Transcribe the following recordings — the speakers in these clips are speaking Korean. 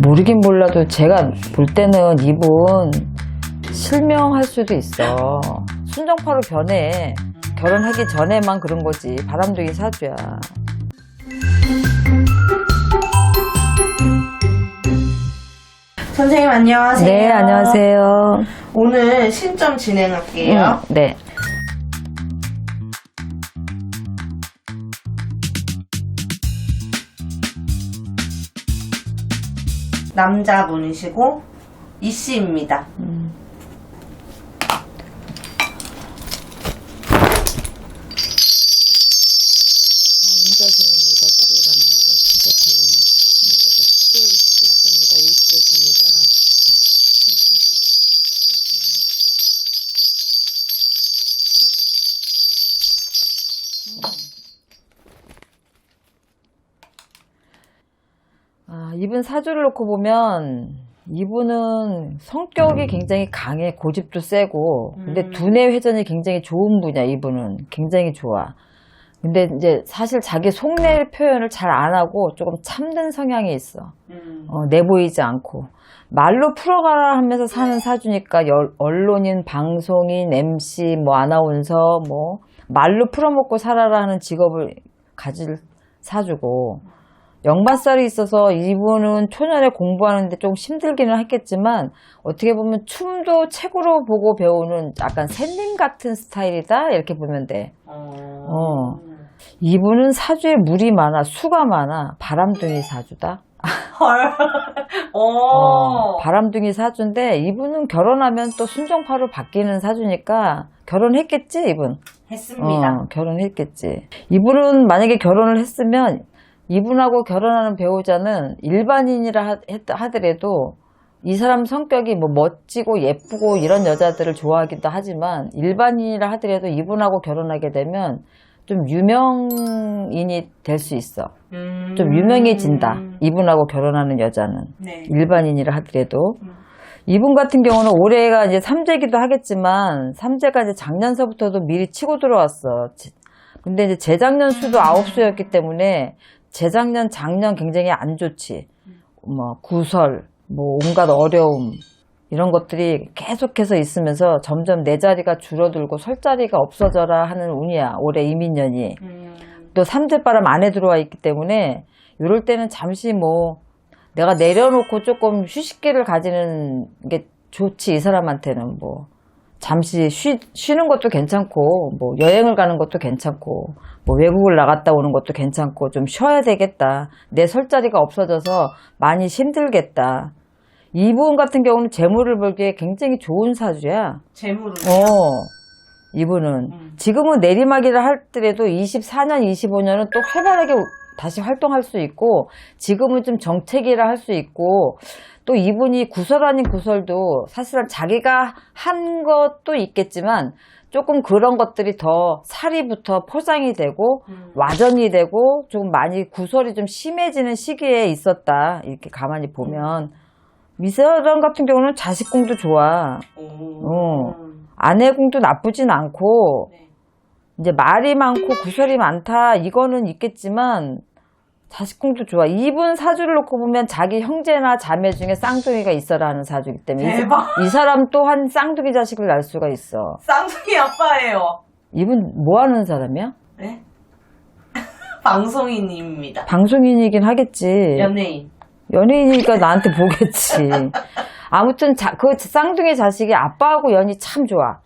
모르긴 몰라도 제가 볼 때는 이분 실명할 수도 있어. 순정파로 변해. 결혼하기 전에만 그런 거지. 바람둥이 사주야. 선생님 안녕하세요. 네, 안녕하세요. 오늘 신점 진행할게요. 네. 남자분이시고 이씨입니다. 임자생입니다. 수입합니다. 진짜 달랍니다. 수고를 있습니다. 일수입니다. 이분 사주를 놓고 보면 이분은 성격이 굉장히 강해. 고집도 세고. 근데 두뇌 회전이 굉장히 좋은 분이야. 이분은 굉장히 좋아. 근데 이제 사실 자기 속내 표현을 잘 안 하고 조금 참는 성향이 있어. 내보이지 않고. 말로 풀어가라 하면서 사는 사주니까 언론인, 방송인, MC, 아나운서, 말로 풀어먹고 살아라 하는 직업을 가질 사주고. 영반살이 있어서 이분은 초년에 공부하는데 좀 힘들기는 했겠지만 어떻게 보면 춤도 책으로 보고 배우는 약간 샌님 같은 스타일이다 이렇게 보면 돼. 이분은 사주에 물이 많아, 수가 많아. 바람둥이 사주다. 바람둥이 사주인데 이분은 결혼하면 또 순정파로 바뀌는 사주니까 결혼했겠지 이분? 했습니다. 결혼했겠지. 이분은 만약에 결혼을 했으면 이분하고 결혼하는 배우자는 일반인이라 하더라도 이 사람 성격이 멋지고 예쁘고 이런 여자들을 좋아하기도 하지만 일반인이라 하더라도 이분하고 결혼하게 되면 좀 유명인이 될 수 있어. 좀 유명해진다. 이분하고 결혼하는 여자는. 네. 일반인이라 하더라도. 이분 같은 경우는 올해가 이제 삼재기도 하겠지만 삼재가 이제 작년서부터도 미리 치고 들어왔어. 근데 이제 재작년 수도 9수였기 때문에 재작년, 작년 굉장히 안 좋지. 구설, 온갖 어려움, 이런 것들이 계속해서 있으면서 점점 내 자리가 줄어들고 설 자리가 없어져라 하는 운이야. 올해 이민년이. 또 삼재바람 안에 들어와 있기 때문에 이럴 때는 잠시 내가 내려놓고 조금 휴식기를 가지는 게 좋지. 이 사람한테는 잠시 쉬는 것도 괜찮고, 여행을 가는 것도 괜찮고, 외국을 나갔다 오는 것도 괜찮고, 좀 쉬어야 되겠다. 내 설 자리가 없어져서 많이 힘들겠다. 이분 같은 경우는 재물을 벌기에 굉장히 좋은 사주야. 재물은? 이분은. 지금은 내리막이라 할더라도 24년, 25년은 또 활발하게 다시 활동할 수 있고, 지금은 좀 정체기라 할 수 있고, 또 이분이 구설 아닌 구설도 사실은 자기가 한 것도 있겠지만 조금 그런 것들이 더 사리부터 포장이 되고 와전이 되고 좀 많이 구설이 좀 심해지는 시기에 있었다. 이렇게 가만히 보면. 이 사람 같은 경우는 자식궁도 좋아. 아내궁도 나쁘진 않고 이제 말이 많고 구설이 많다. 이거는 있겠지만 자식궁도 좋아. 이분 사주를 놓고 보면 자기 형제나 자매 중에 쌍둥이가 있어라 하는 사주이기 때문에 대박. 이 사람 또한 쌍둥이 자식을 낳을 수가 있어. 쌍둥이 아빠예요. 이분 뭐 하는 사람이야? 네? 방송인입니다. 방송인이긴 하겠지. 연예인. 연예인이니까 나한테 보겠지. 아무튼 그 쌍둥이 자식이 아빠하고 연이 참 좋아.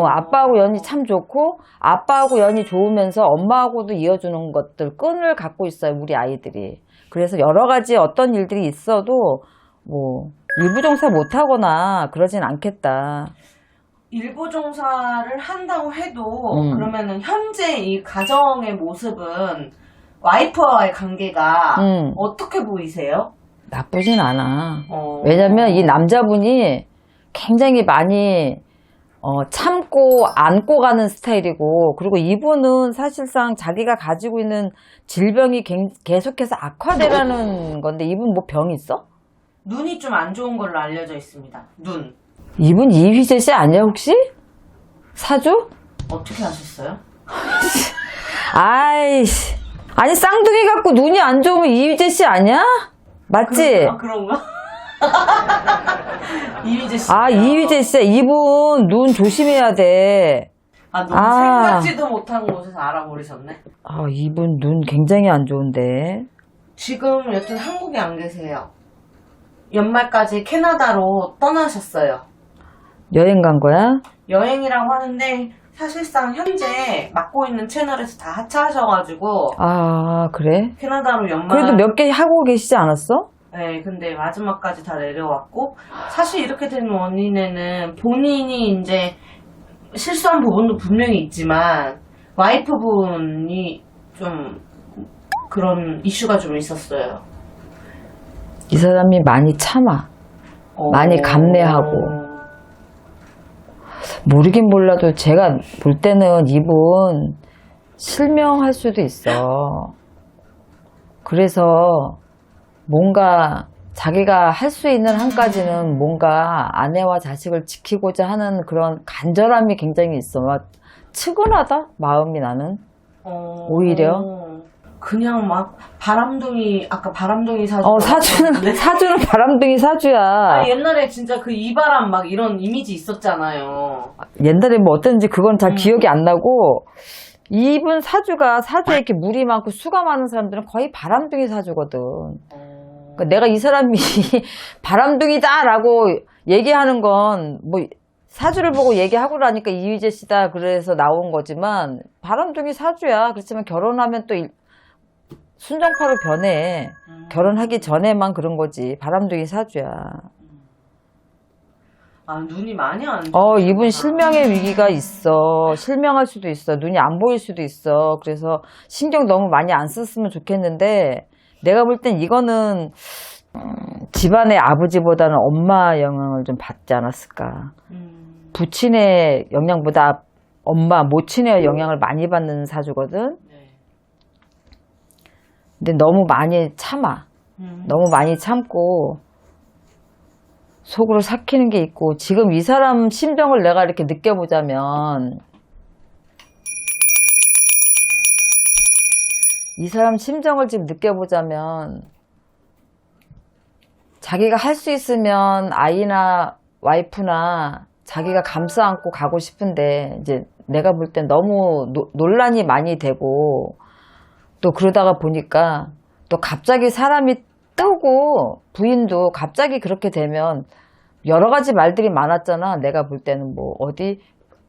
아빠하고 연이 참 좋고 아빠하고 연이 좋으면서 엄마하고도 이어주는 것들 끈을 갖고 있어요. 우리 아이들이. 그래서 여러 가지 어떤 일들이 있어도 일부 종사 못하거나 그러진 않겠다. 일부 종사를 한다고 해도 그러면은 현재 이 가정의 모습은 와이프와의 관계가 어떻게 보이세요? 나쁘진 않아. 왜냐면 이 남자분이 굉장히 많이 참고 안고 가는 스타일이고, 그리고 이분은 사실상 자기가 가지고 있는 질병이 계속해서 악화되라는 건데, 이분 병 있어? 눈이 좀 안 좋은 걸로 알려져 있습니다. 눈. 이분 이휘재 씨 아니야 혹시? 사주? 어떻게 하셨어요? 아이씨. 아니 쌍둥이 갖고 눈이 안 좋으면 이휘재 씨 아니야? 맞지? 그런가? 이휘재 씨. 아, 이휘재 씨, 이분 눈 조심해야 돼. 너무 아. 생각지도 못한 곳에서 알아버리셨네. 아, 이분 눈 굉장히 안 좋은데. 지금 여튼 한국에 안 계세요. 연말까지 캐나다로 떠나셨어요. 여행 간 거야? 여행이라고 하는데 사실상 현재 맡고 있는 채널에서 다 하차하셔가지고 아, 그래? 캐나다로 연말. 그래도 몇 개 하고 계시지 않았어? 네, 근데 마지막까지 다 내려왔고 사실 이렇게 된 원인에는 본인이 이제 실수한 부분도 분명히 있지만 와이프분이 좀 그런 이슈가 좀 있었어요. 이 사람이 많이 참아. 많이 감내하고. 모르긴 몰라도 제가 볼 때는 이분 실명할 수도 있어. 그래서 뭔가 자기가 할 수 있는 한까지는 뭔가 아내와 자식을 지키고자 하는 그런 간절함이 굉장히 있어. 막 측은하다? 마음이 나는. 오히려. 그냥 막 바람둥이, 아까 바람둥이 사주. 사주는 바람둥이 사주야. 옛날에 진짜 그 이바람 막 이런 이미지 있었잖아요. 옛날에 뭐 어땠는지 그건 잘 기억이 안 나고, 이분 사주가 사주에 이렇게 물이 많고 수가 많은 사람들은 거의 바람둥이 사주거든. 그러니까 내가 이 사람이 바람둥이다라고 얘기하는 건 뭐 사주를 보고 얘기하고 나니까 이휘재 씨다 그래서 나온 거지만 바람둥이 사주야. 그렇지만 결혼하면 또 순정파로 변해. 결혼하기 전에만 그런 거지. 바람둥이 사주야. 눈이 많이 안 좋아. 이분 실명의 위기가 있어. 실명할 수도 있어. 눈이 안 보일 수도 있어. 그래서 신경 너무 많이 안 썼으면 좋겠는데 내가 볼 땐 이거는 집안의 아버지보다는 엄마 영향을 좀 받지 않았을까. 부친의 영향보다 엄마, 모친의 영향을 많이 받는 사주거든. 근데 너무 많이 참아. 너무 많이 참고 속으로 삭히는 게 있고 지금 이 사람 심정을 내가 이렇게 느껴보자면 이 사람 심정을 지금 느껴보자면 자기가 할 수 있으면 아이나 와이프나 자기가 감싸 안고 가고 싶은데 이제 내가 볼 땐 너무 논란이 많이 되고 또 그러다가 보니까 또 갑자기 사람이 뜨고 부인도 갑자기 그렇게 되면 여러 가지 말들이 많았잖아. 내가 볼 때는 뭐 어디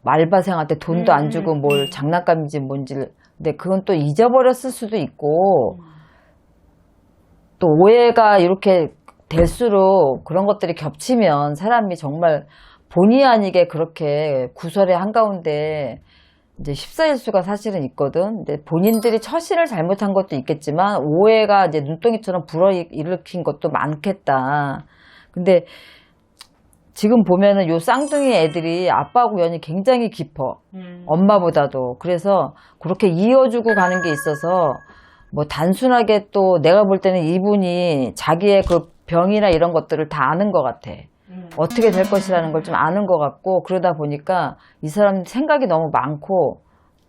말바생한테 돈도 안 주고 뭘 장난감인지 뭔지 근데 그건 또 잊어버렸을 수도 있고 또 오해가 이렇게 될수록 그런 것들이 겹치면 사람이 정말 본의 아니게 그렇게 구설의 한가운데 이제 휩싸일 수가 사실은 있거든. 근데 본인들이 처신을 잘못한 것도 있겠지만 오해가 이제 눈덩이처럼 불어일으킨 것도 많겠다. 근데 지금 보면은 요 쌍둥이 애들이 아빠하고 연이 굉장히 깊어. 엄마보다도. 그래서 그렇게 이어주고 가는 게 있어서 뭐 단순하게 또 내가 볼 때는 이분이 자기의 그 병이나 이런 것들을 다 아는 것 같아. 어떻게 될 것이라는 걸 좀 아는 것 같고 그러다 보니까 이 사람 생각이 너무 많고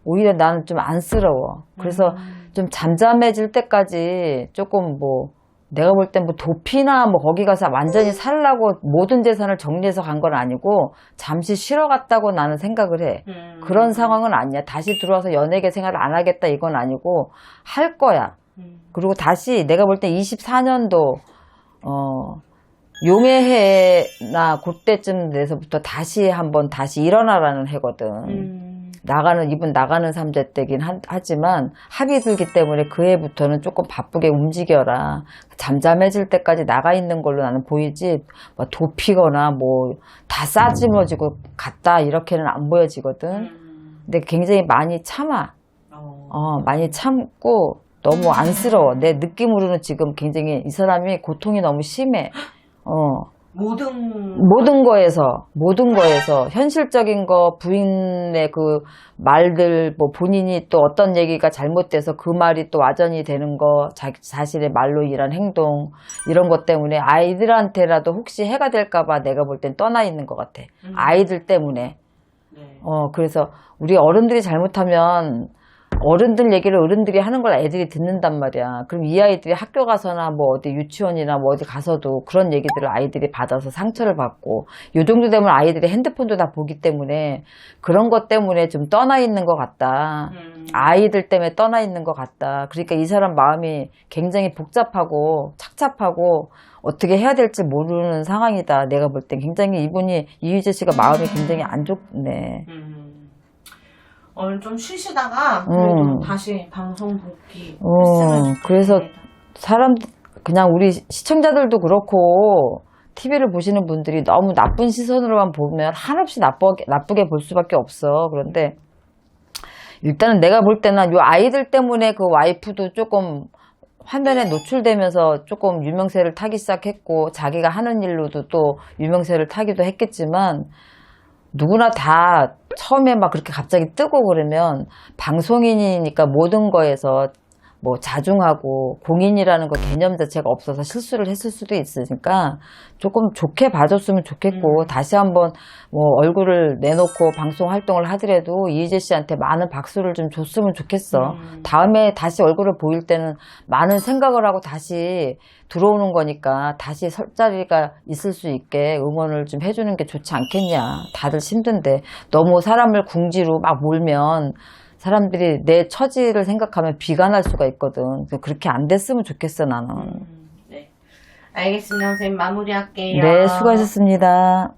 오히려 나는 좀 안쓰러워. 그래서 좀 잠잠해질 때까지 조금 뭐 내가 볼 땐 뭐 도피나 뭐 거기 가서 완전히 살라고 모든 재산을 정리해서 간 건 아니고 잠시 쉬러 갔다고 나는 생각을 해. 그런 상황은 아니야. 다시 들어와서 연예계 생활을 안 하겠다 이건 아니고 할 거야. 그리고 다시 내가 볼 때 24년도 용해해나 그때쯤 돼서부터 다시 한번 다시 일어나라는 해거든. 이분 나가는 삼재때긴 하지만 합이 들기 때문에 그 해부터는 조금 바쁘게 움직여라. 잠잠해질 때까지 나가 있는 걸로 나는 보이지, 뭐 도피거나 뭐 다 싸지머지고 갔다 이렇게는 안 보여지거든. 근데 굉장히 많이 참아. 많이 참고 너무 안쓰러워. 내 느낌으로는 지금 굉장히 이 사람이 고통이 너무 심해. 모든 거에서 현실적인 거 부인의 그 말들 뭐 본인이 또 어떤 얘기가 잘못돼서 그 말이 또 와전이 되는 거 자신의 말로 일한 행동 이런 것 때문에 아이들한테라도 혹시 해가 될까봐 내가 볼 땐 떠나 있는 것 같아. 아이들 때문에. 그래서 우리 어른들이 잘못하면 어른들 얘기를 어른들이 하는 걸 애들이 듣는단 말이야. 그럼 이 아이들이 학교 가서나 뭐 어디 유치원이나 뭐 어디 가서도 그런 얘기들을 아이들이 받아서 상처를 받고 요 정도 되면 아이들이 핸드폰도 다 보기 때문에 그런 것 때문에 좀 떠나 있는 것 같다. 아이들 때문에 떠나 있는 것 같다. 그러니까 이 사람 마음이 굉장히 복잡하고 착잡하고 어떻게 해야 될지 모르는 상황이다. 내가 볼 땐 굉장히 이분이 이휘재 씨가 마음이 굉장히 안 좋네. 오늘 좀 쉬시다가 그래도 다시 방송 복귀 그래서 사람 그냥 우리 시청자들도 그렇고 TV를 보시는 분들이 너무 나쁜 시선으로만 보면 한없이 나쁘게 볼 수밖에 없어. 그런데 일단은 내가 볼 때는 요 아이들 때문에 그 와이프도 조금 화면에 노출되면서 조금 유명세를 타기 시작했고 자기가 하는 일로도 또 유명세를 타기도 했겠지만 누구나 다 처음에 막 그렇게 갑자기 뜨고 그러면 방송인이니까 모든 거에서 뭐 자중하고 공인이라는 거 개념 자체가 없어서 실수를 했을 수도 있으니까 조금 좋게 봐줬으면 좋겠고 다시 한번 뭐 얼굴을 내놓고 방송 활동을 하더라도 이휘재 씨한테 많은 박수를 좀 줬으면 좋겠어. 다음에 다시 얼굴을 보일 때는 많은 생각을 하고 다시 들어오는 거니까 다시 설 자리가 있을 수 있게 응원을 좀 해주는 게 좋지 않겠냐. 다들 힘든데 너무 사람을 궁지로 막 몰면 사람들이 내 처지를 생각하면 비관할 수가 있거든. 그렇게 안 됐으면 좋겠어, 나는. 네. 알겠습니다. 선생님 마무리할게요. 네, 수고하셨습니다.